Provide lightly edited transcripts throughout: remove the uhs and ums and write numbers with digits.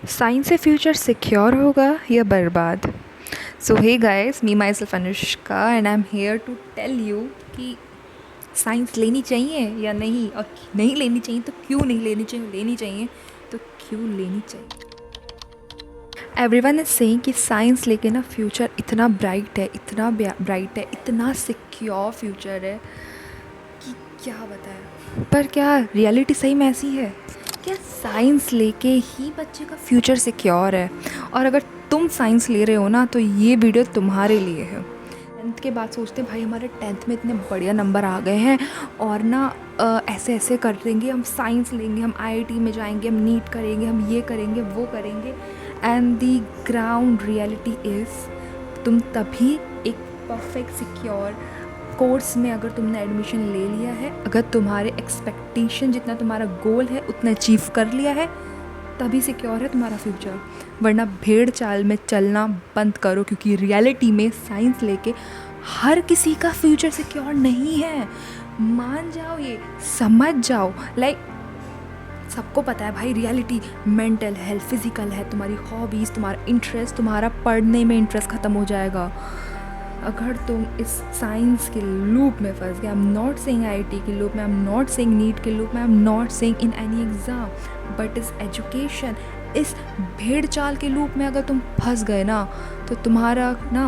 Science से future secure होगा या बर्बाद। So hey guys, me myself Anushka and I am here to tell you कि science लेनी चाहिए या नहीं, और नहीं लेनी चाहिए तो क्यों नहीं लेनी चाहिए, लेनी चाहिए तो क्यों लेनी चाहिए। एवरीवन इज सेइंग कि साइंस लेके ना फ्यूचर इतना ब्राइट है, इतना ब्राइट है, इतना सिक्योर फ्यूचर है कि क्या बताएं। पर क्या रियलिटी सही में ऐसी है? क्या साइंस लेके ही बच्चे का फ्यूचर सिक्योर है? और अगर तुम साइंस ले रहे हो ना तो ये वीडियो तुम्हारे लिए है। 10th के बाद सोचते हैं भाई हमारे 10th में इतने बढ़िया नंबर आ गए हैं और ना ऐसे ऐसे कर देंगे, हम साइंस लेंगे, हम आईआईटी में जाएंगे, हम नीट करेंगे, हम ये करेंगे, वो करेंगे। And the ground reality is तुम तभी एक परफेक्ट सिक्योर कोर्स में अगर तुमने एडमिशन ले लिया है, अगर तुम्हारे एक्सपेक्टेशन जितना तुम्हारा गोल है उतना अचीव कर लिया है, तभी सिक्योर है तुम्हारा फ्यूचर। वरना भेड़ चाल में चलना बंद करो, क्योंकि रियलिटी में साइंस लेके हर किसी का फ्यूचर सिक्योर नहीं है। मान जाओ, ये समझ जाओ। सबको पता है भाई, रियलिटी मेंटल हेल्थ, फिजिकल है, तुम्हारी हॉबीज़, तुम्हारा इंटरेस्ट, तुम्हारा पढ़ने में इंटरेस्ट ख़त्म हो जाएगा अगर तुम इस साइंस के लूप में फंस गए। I am not saying IIT के लूप में, I am not saying NEET के लूप में, I am not saying in any exam, but इस एजुकेशन, इस भेड़ चाल के लूप में अगर तुम फंस गए ना तो तुम्हारा ना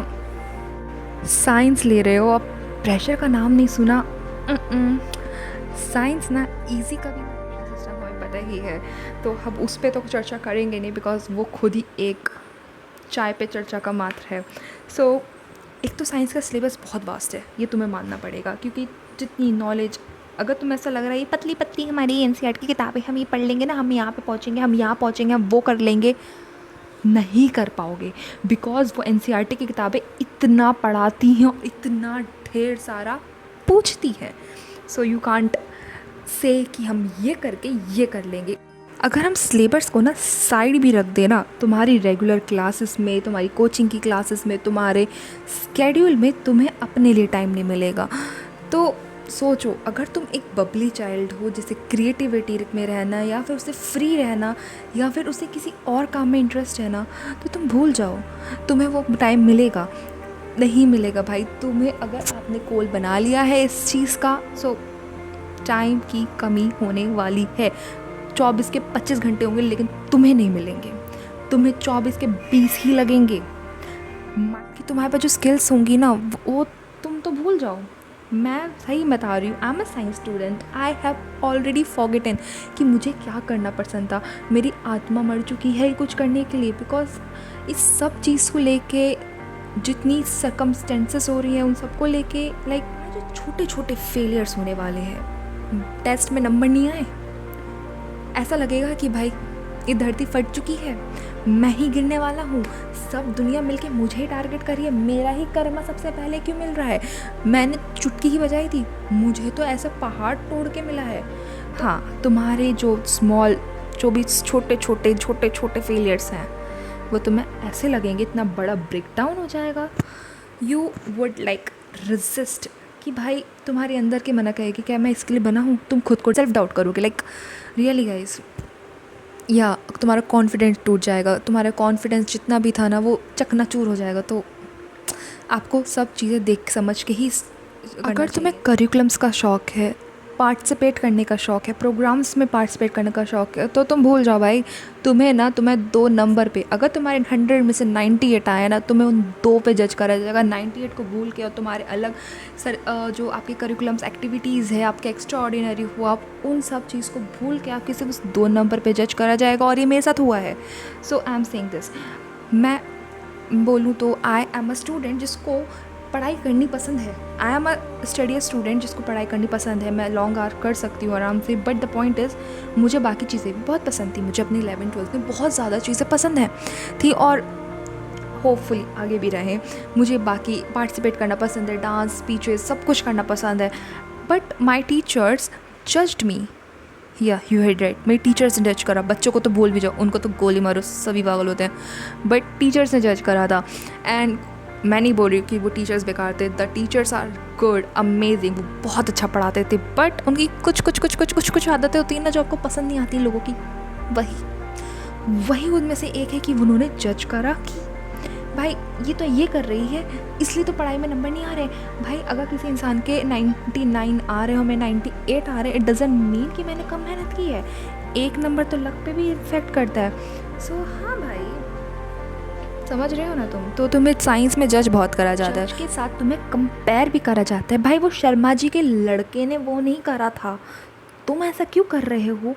साइंस ले रहे हो, अब प्रेशर का नाम नहीं सुना। साइंस ना इजी कभी सिस्टम हमें पता ही है, तो हम उस पर तो चर्चा करेंगे नहीं, बिकॉज वो खुद ही एक चाय पे चर्चा का मात्र है। सो एक तो साइंस का सिलेबस बहुत वास्ट है, ये तुम्हें मानना पड़ेगा, क्योंकि जितनी नॉलेज, अगर तुम्हें ऐसा लग रहा है ये पतली पतली हमारी एनसीईआरटी की किताबें, हम ये पढ़ लेंगे ना, हम यहाँ पे पहुँचेंगे, हम यहाँ पहुँचेंगे, हम वो कर लेंगे, नहीं कर पाओगे। बिकॉज वो एनसीईआरटी की किताबें इतना पढ़ाती हैं और इतना ढेर सारा पूछती हैं। सो यू कांट से कि हम ये करके ये कर लेंगे। अगर हम सिलेबस को ना साइड भी रख देना, तुम्हारी रेगुलर क्लासेस में, तुम्हारी कोचिंग की क्लासेस में, तुम्हारे स्केड्यूल में तुम्हें अपने लिए टाइम नहीं मिलेगा। तो सोचो, अगर तुम एक बबली चाइल्ड हो जिसे क्रिएटिविटी में रहना, या फिर उसे फ्री रहना, या फिर उसे किसी और काम में इंटरेस्ट है ना, तो तुम भूल जाओ, तुम्हें वो टाइम मिलेगा नहीं मिलेगा भाई। तुम्हें अगर आपने गोल बना लिया है इस चीज़ का, सो टाइम की कमी होने वाली है। 24 के 25 घंटे होंगे लेकिन तुम्हें नहीं मिलेंगे, तुम्हें 24 के 20 ही लगेंगे। कि तुम्हारे पास जो स्किल्स होंगी ना वो तुम तो भूल जाओ। मैं सही बता रही हूँ, I am a science student, I have already forgotten कि मुझे क्या करना पसंद था। मेरी आत्मा मर चुकी है कुछ करने के लिए, बिकॉज इस सब चीज़ को लेके जितनी सर्कमस्टेंसेस हो रही हैं उन सबको लेके जो छोटे छोटे फेलियर्स होने वाले हैं, टेस्ट में नंबर नहीं आए, ऐसा लगेगा कि भाई ये धरती फट चुकी है, मैं ही गिरने वाला हूँ, सब दुनिया मिलके मुझे ही टारगेट कर रही है, मेरा ही कर्मा सबसे पहले क्यों मिल रहा है, मैंने चुटकी ही बजाई थी, मुझे तो ऐसा पहाड़ तोड़ के मिला है। हाँ, तुम्हारे जो भी छोटे छोटे फेलियर्स हैं वो तुम्हें ऐसे लगेंगे, इतना बड़ा ब्रेक डाउन हो जाएगा, यू वुड रेजिस्ट कि भाई तुम्हारे अंदर के मना कहेगी क्या मैं इसके लिए बना हूँ, तुम खुद को सेल्फ डाउट करोगे रियली गाइस, या तुम्हारा कॉन्फिडेंस टूट जाएगा, तुम्हारा कॉन्फिडेंस जितना भी था ना वो चकनाचूर हो जाएगा। तो आपको सब चीज़ें देख समझ के ही अगर तुम्हें करिकुलम्स का शौक़ है, पार्टिसिपेट करने का शौक़ है, प्रोग्राम्स में पार्टिसिपेट करने का शौक़ है, तो तुम भूल जाओ भाई, तुम्हें 2 नंबर पे, अगर तुम्हारे 100 में से 98 आया ना, तुम्हें उन 2 पे जज करा जाएगा। 98 को भूल के और तुम्हारे अलग जो आपके करिकुलम्स एक्टिविटीज़ है, आपके एक्स्ट्रा ऑर्डिनरी हुआ, आप उन सब चीज़ को भूल के आपके सिर्फ उस 2 नंबर पे जज करा जाएगा, और ये मेरे साथ हुआ है। सो आई एम सेइंग दिस, मैं बोलूँ तो आई एम अ स्टूडेंट जिसको पढ़ाई करनी पसंद है, I am a study student जिसको पढ़ाई करनी पसंद है, मैं लॉन्ग आवर कर सकती हूँ आराम से, बट द पॉइंट इज़ मुझे बाकी चीज़ें भी बहुत पसंद थी, मुझे अपनी 11th-12th में बहुत ज़्यादा चीज़ें पसंद हैं थी, और होपफुली आगे भी रहें। मुझे बाकी पार्टिसिपेट करना पसंद है, डांस, स्पीचेस, सब कुछ करना पसंद है, बट माई टीचर्स जज्ड मी, या यू हैड राइट, मेरे टीचर्स ने जज करा। बच्चों को तो बोल भी जाओ, उनको तो गोली मारो, सभी पागल होते हैं, बट टीचर्स ने जज करा था। एंड मैं नहीं बोल रही कि वो टीचर्स बेकार थे, the teachers are good, amazing, वो बहुत अच्छा पढ़ाते थे, बट उनकी कुछ आदतें होती हैं ना जो आपको पसंद नहीं आती लोगों की, वही वही उनमें से एक है कि उन्होंने जज करा कि भाई ये तो ये कर रही है इसलिए तो पढ़ाई में नंबर नहीं आ रहे। भाई अगर किसी इंसान के 99 आ रहे हो, हमें 98 आ रहे हैं, इट डज़ंट मीन कि मैंने कम मेहनत की है। एक नंबर तो लक पे भी इफेक्ट करता है। सो हाँ भाई, समझ रहे हो ना तुम? तो तुम्हें साइंस में जज बहुत करा जाता है, के साथ तुम्हें कंपेयर भी करा जाता है। भाई वो शर्मा जी के लड़के ने वो नहीं करा था, तुम ऐसा क्यों कर रहे हो?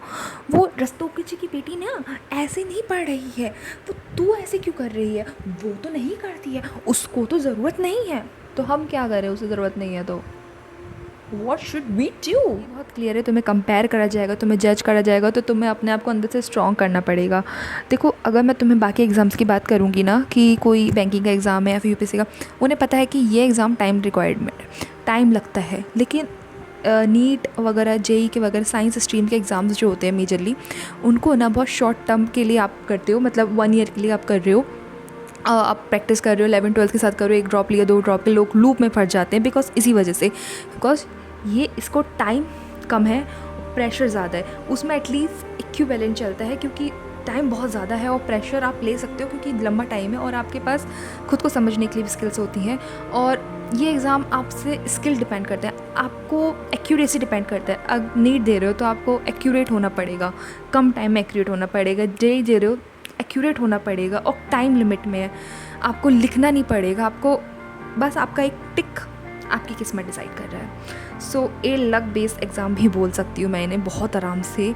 वो रस्तोगी जी की बेटी ना ऐसे नहीं पढ़ रही है, वो तू ऐसे क्यों कर रही है? वो तो नहीं करती है, उसको तो ज़रूरत नहीं है, तो हम क्या करें? उसे ज़रूरत नहीं है तो वॉट शुड वी डू? बहुत क्लियर है, तुम्हें कंपेयर करा जाएगा, तुम्हें जज करा जाएगा, तो तुम्हें अपने आप को अंदर से स्ट्रॉन्ग करना पड़ेगा। देखो अगर मैं तुम्हें बाकी एग्ज़ाम्स की बात करूँगी ना, कि कोई बैंकिंग का एग्ज़ाम है या फिर यूपीएससी का, उन्हें पता है कि ये एग्ज़ाम टाइम रिक्वायरमेंट, टाइम लगता है। लेकिन नीट वगैरह, जेई के वगैरह साइंस स्ट्रीम के एग्ज़ाम्स जो होते हैं मेजरली, उनको ना बहुत शॉर्ट टर्म के लिए आप करते हो, मतलब 1 ईयर के लिए आप कर रहे हो। आप प्रैक्टिस कर रहे हो, 11-12 के साथ करो, 1 ड्रॉप लिया, 2 ड्रॉप के लोग लूप में फंस जाते हैं, बिकॉज इसी वजह से, बिकॉज ये इसको टाइम कम है, प्रेशर ज़्यादा है। उसमें एटलीस्ट इक्विवेलेंट चलता है, क्योंकि टाइम बहुत ज़्यादा है और प्रेशर आप ले सकते हो क्योंकि लंबा टाइम है और आपके पास खुद को समझने के लिए भी स्किल्स होती हैं। और ये एग्ज़ाम आपसे स्किल डिपेंड करता है, आपको एक्यूरेसी डिपेंड करता है। अगर नीट दे रहे हो तो आपको एक्यूरेट होना पड़ेगा, कम टाइम में एक्यूरेट होना पड़ेगा। जेई दे रहे हो, एक्यूरेट होना पड़ेगा और टाइम लिमिट में है, आपको लिखना नहीं पड़ेगा, आपको बस आपका एक टिक आपकी किस्मत डिसाइड कर रहा है। सो ए लक बेस्ड एग्ज़ाम भी बोल सकती हूँ मैं इन्हें बहुत आराम से।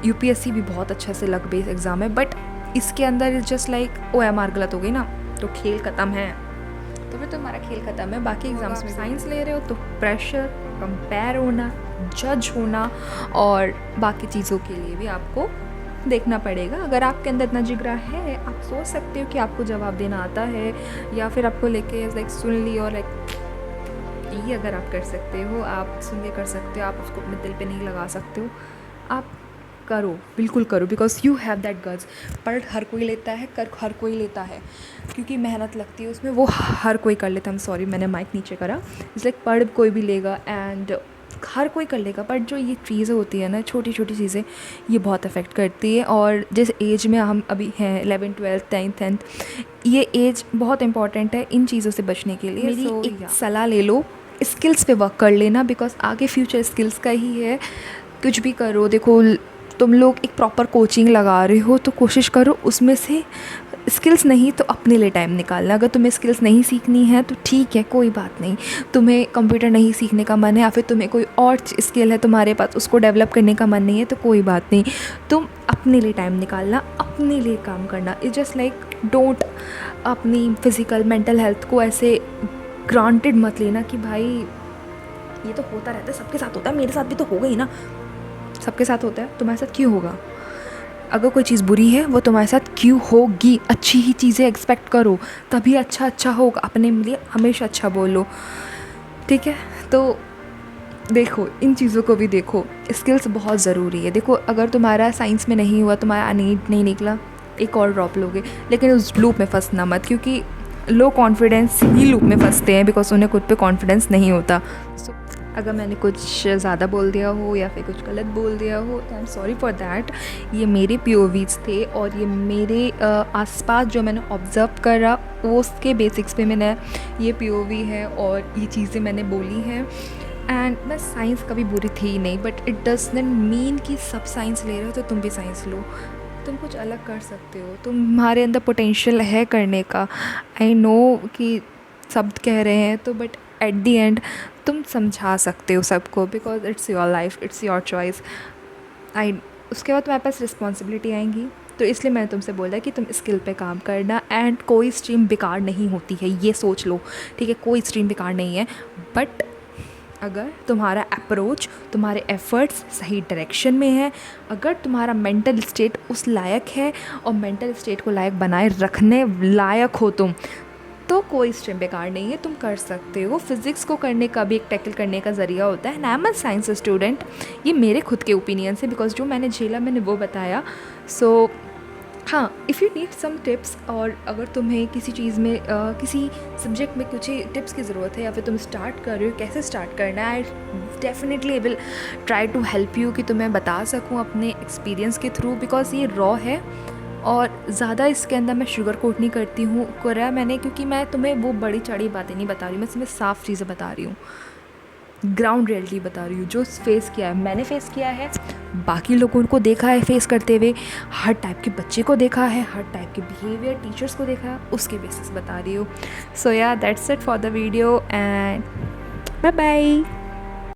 यूपीएससी भी बहुत अच्छा से लक बेस्ड एग्ज़ाम है, बट इसके अंदर इज़ जस्ट लाइक OMR गलत हो गई ना तो खेल ख़त्म है, तो फिर तुम्हारा खेल ख़त्म है। बाकी एग्ज़ाम्स में साइंस ले रहे हो तो प्रेशर, कंपेयर होना, जज होना और बाकी चीज़ों के लिए भी आपको देखना पड़ेगा। अगर आपके अंदर इतना जिगरा है, आप सोच सकते हो कि आपको जवाब देना आता है, या फिर आपको लेके लाइक सुन ली और लाइक ये अगर आप कर सकते हो, आप सुन के कर सकते हो, आप उसको अपने दिल पे नहीं लगा सकते हो, आप करो, बिल्कुल करो, because you have that guts. पढ़ हर कोई लेता है, कर हर कोई लेता है, क्योंकि मेहनत लगती है उसमें, वो हर कोई कर लेता है। सॉरी मैंने माइक नीचे करा। इट्स लाइक पढ़ कोई भी लेगा एंड हर कोई कर लेगा, बट जो ये चीज़ें होती है ना, छोटी छोटी चीज़ें, ये बहुत अफेक्ट करती है। और जिस एज में हम अभी हैं, 11, 12, 10th, ये एज बहुत इंपॉर्टेंट है इन चीज़ों से बचने के लिए। मेरी एक सलाह ले लो, स्किल्स पे वर्क कर लेना, बिकॉज आगे फ्यूचर स्किल्स का ही है। कुछ भी करो, देखो तुम लोग एक प्रॉपर कोचिंग लगा रहे हो तो कोशिश करो उसमें से स्किल्स नहीं तो अपने लिए टाइम निकालना। अगर तुम्हें स्किल्स नहीं सीखनी है तो ठीक है, कोई बात नहीं। तुम्हें कंप्यूटर नहीं सीखने का मन है या फिर तुम्हें कोई और स्किल है तुम्हारे पास, उसको डेवलप करने का मन नहीं है तो कोई बात नहीं। तुम अपने लिए टाइम निकालना, अपने लिए काम करना। इट्स जस्ट लाइक डोंट अपनी फिज़िकल मेंटल हेल्थ को ऐसे ग्रांटेड मत लेना कि भाई ये तो होता रहता है, सबके साथ होता है, मेरे साथ भी तो हो गई ना। सबके साथ होता है, तुम्हारे साथ क्यों होगा? अगर कोई चीज़ बुरी है वो तुम्हारे साथ क्यों होगी? अच्छी ही चीज़ें एक्सपेक्ट करो, तभी अच्छा होगा। अपने लिए हमेशा अच्छा बोलो, ठीक है? तो देखो इन चीज़ों को भी देखो, स्किल्स बहुत ज़रूरी है। देखो अगर तुम्हारा साइंस में नहीं हुआ, तुम्हारा नीट नहीं निकला, एक और ड्रॉप लोगे, लेकिन उस लूप में फंसना मत, क्योंकि लो कॉन्फिडेंस ही लूप में फंसते हैं, बिकॉज उन्हें खुद पे कॉन्फिडेंस नहीं होता। सो अगर मैंने कुछ ज़्यादा बोल दिया हो या फिर कुछ गलत बोल दिया हो तो I am sorry for that. ये मेरे POVs थे और ये मेरे आसपास जो मैंने ऑब्ज़र्व करा उसके बेसिक्स पे मैंने ये POV है और ये चीज़ें मैंने बोली हैं। एंड मैं साइंस कभी बुरी थी ही नहीं, बट इट डजंट मीन कि सब साइंस ले रहे हो तो तुम भी साइंस लो। तुम कुछ अलग कर सकते हो, तुम्हारे अंदर पोटेंशियल है करने का। आई नो कि सब कह रहे हैं तो, बट एट दी एंड तुम समझा सकते हो सबको, because it's your life, it's your choice. उसके बाद तुम्हारे पास रिस्पॉन्सिबिलिटी आएंगी, तो इसलिए मैंने तुमसे बोला कि तुम स्किल पे काम करना। एंड कोई स्ट्रीम बेकार नहीं होती है, ये सोच लो, ठीक है? कोई स्ट्रीम बेकार नहीं है, बट अगर तुम्हारा अप्रोच, तुम्हारे एफ़र्ट्स सही डायरेक्शन में है, अगर तुम्हारा मेंटल स्टेट उस लायक है और मेंटल स्टेट को लायक बनाए रखने लायक हो तुम, तो कोई स्ट्रीम बेकार नहीं है, तुम कर सकते हो। फिज़िक्स को करने का भी एक टैकल करने का ज़रिया होता है। I am a science student, ये मेरे खुद के ओपिनियन से, बिकॉज जो मैंने झेला मैंने वो बताया। सो हाँ, if you need some tips, और अगर तुम्हें किसी चीज़ में किसी सब्जेक्ट में कुछ टिप्स की ज़रूरत है या फिर तुम स्टार्ट कर रहे हो, कैसे स्टार्ट करना है, I definitely will try to help you, कि तुम्हें बता सकूँ अपने एक्सपीरियंस के थ्रू, बिकॉज ये रॉ है। और ज़्यादा इसके अंदर मैं शुगर कोट नहीं करती हूँ, करा मैंने क्योंकि मैं तुम्हें वो बड़ी चढ़ी बातें नहीं बता रही, मैं तुम्हें साफ़ चीज़ें बता रही हूँ, ग्राउंड रियलिटी बता रही हूँ जो फेस किया है मैंने, फेस किया है, बाकी लोगों को देखा है फेस करते हुए, हर टाइप के बच्चे को देखा है, हर टाइप के बिहेवियर टीचर्स को देखा है, उसके बेसिस बता रही हूँ. So yeah that's it for the video and bye bye.